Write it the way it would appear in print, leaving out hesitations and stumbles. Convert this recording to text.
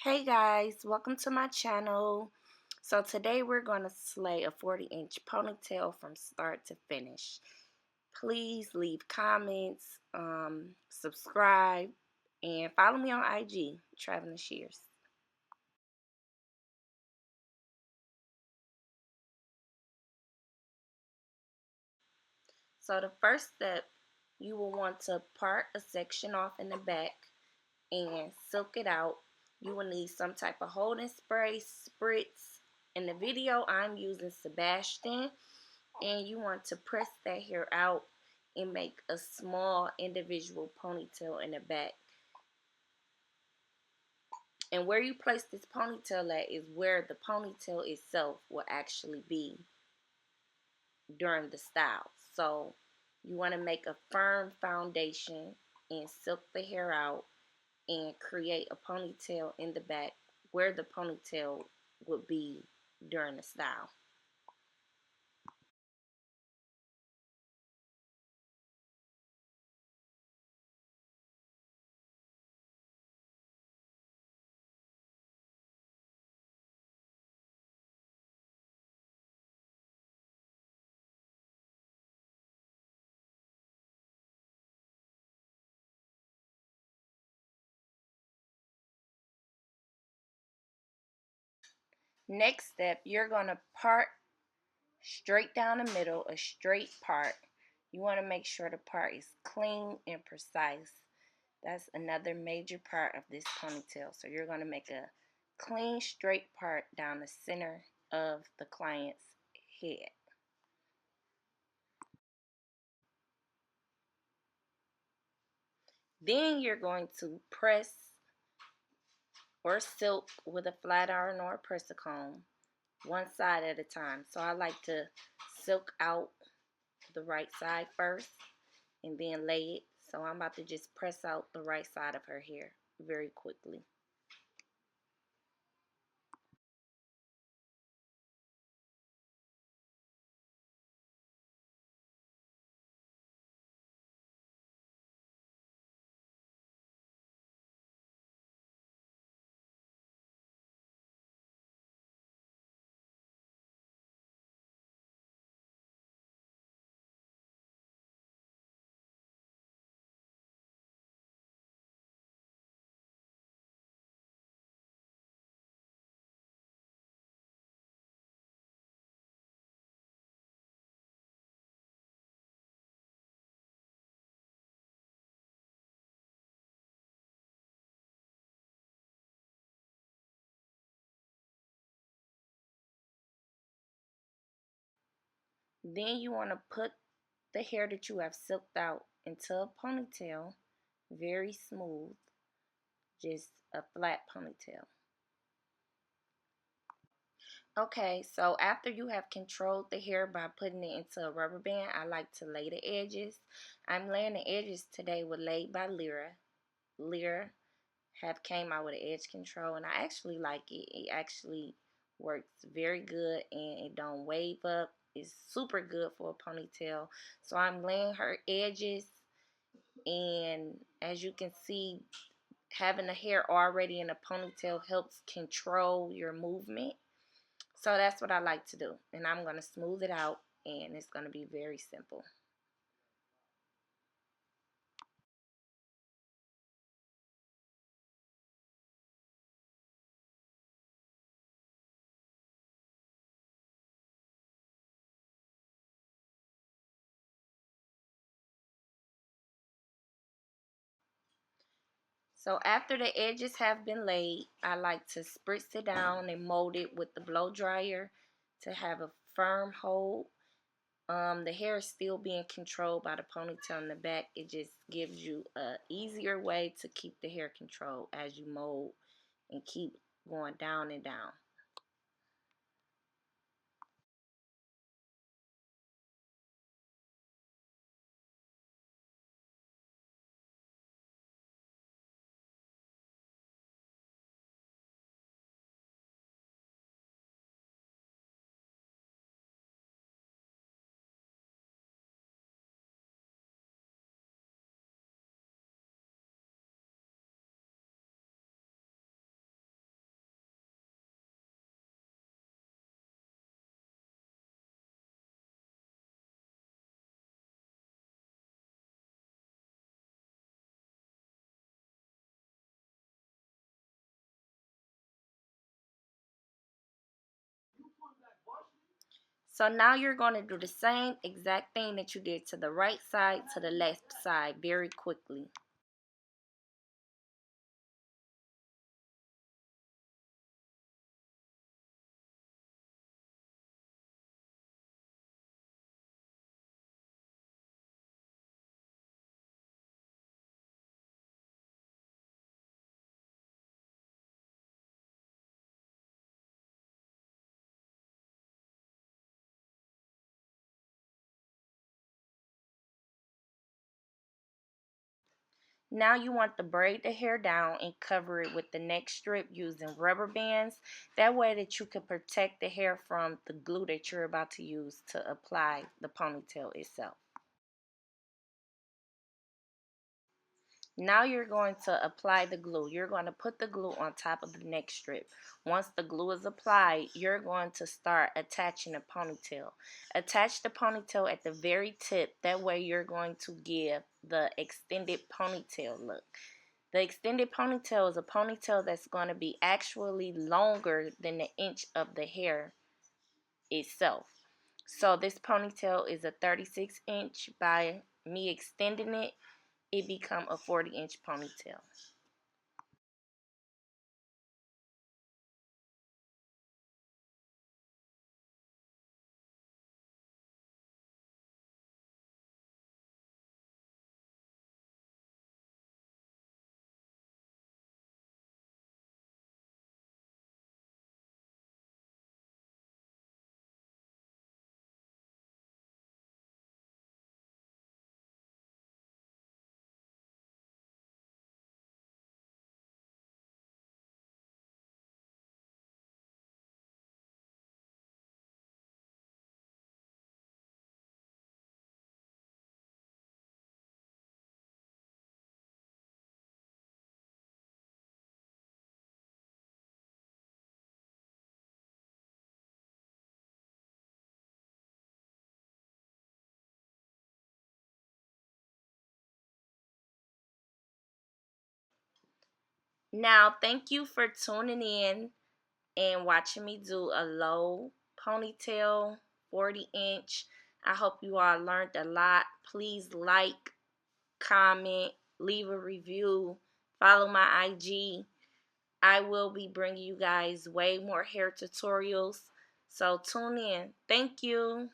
Hey guys, welcome to my channel. So today we're going to slay a 40-inch ponytail from start to finish. Please leave comments, subscribe, and follow me on IG, Traveling Shears. So the first step, you will want to part a section off in the back and silk it out. You will need some type of holding spray, spritz. In the video, I'm using Sebastian, and you want to press that hair out and make a small individual ponytail in the back. And where you place this ponytail at is where the ponytail itself will actually be during the style. So you want to make a firm foundation and silk the hair out and create a ponytail in the back where the ponytail would be during the style. Next step, you're going to part straight down the middle, a straight part. You want to make sure the part is clean and precise. That's another major part of this ponytail. So you're going to make a clean, straight part down the center of the client's head. Then you're going to press or silk with a flat iron or a press a comb, one side at a time. So I like to silk out the right side first and then lay it. So I'm about to just press out the right side of her hair very quickly. Then you want to put the hair that you have silked out into a ponytail, very smooth, just a flat ponytail. Okay, so after you have controlled the hair by putting it into a rubber band, I like to lay the edges. I'm laying the edges today with Laidbylira. Lyra have came out with an edge control, and I actually like it. It actually works very good, and it don't wave up. It's super good for a ponytail. So I'm laying her edges, and as you can see, having the hair already in a ponytail helps control your movement. So that's what I like to do, and I'm going to smooth it out, and it's going to be very simple. So after the edges have been laid, I like to spritz it down and mold it with the blow dryer to have a firm hold. The hair is still being controlled by the ponytail in the back. It just gives you a easier way to keep the hair controlled as you mold and keep going down and down. So now you're going to do the same exact thing that you did to the right side to the left side very quickly. Now you want to braid the hair down and cover it with the next strip using rubber bands. That way that you can protect the hair from the glue that you're about to use to apply the ponytail itself. Now you're going to apply the glue. You're going to put the glue on top of the next strip. Once the glue is applied, you're going to start attaching the ponytail. Attach the ponytail at the very tip. That way you're going to give the extended ponytail look. The extended ponytail is a ponytail that's going to be actually longer than the inch of the hair itself. So this ponytail is a 36 inch. By me extending it, it become a 40-inch ponytail. Now, thank you for tuning in and watching me do a low ponytail 40-inch. I hope you all learned a lot. Please like, comment, leave a review, follow my IG. I will be bringing you guys way more hair tutorials. So tune in. Thank you.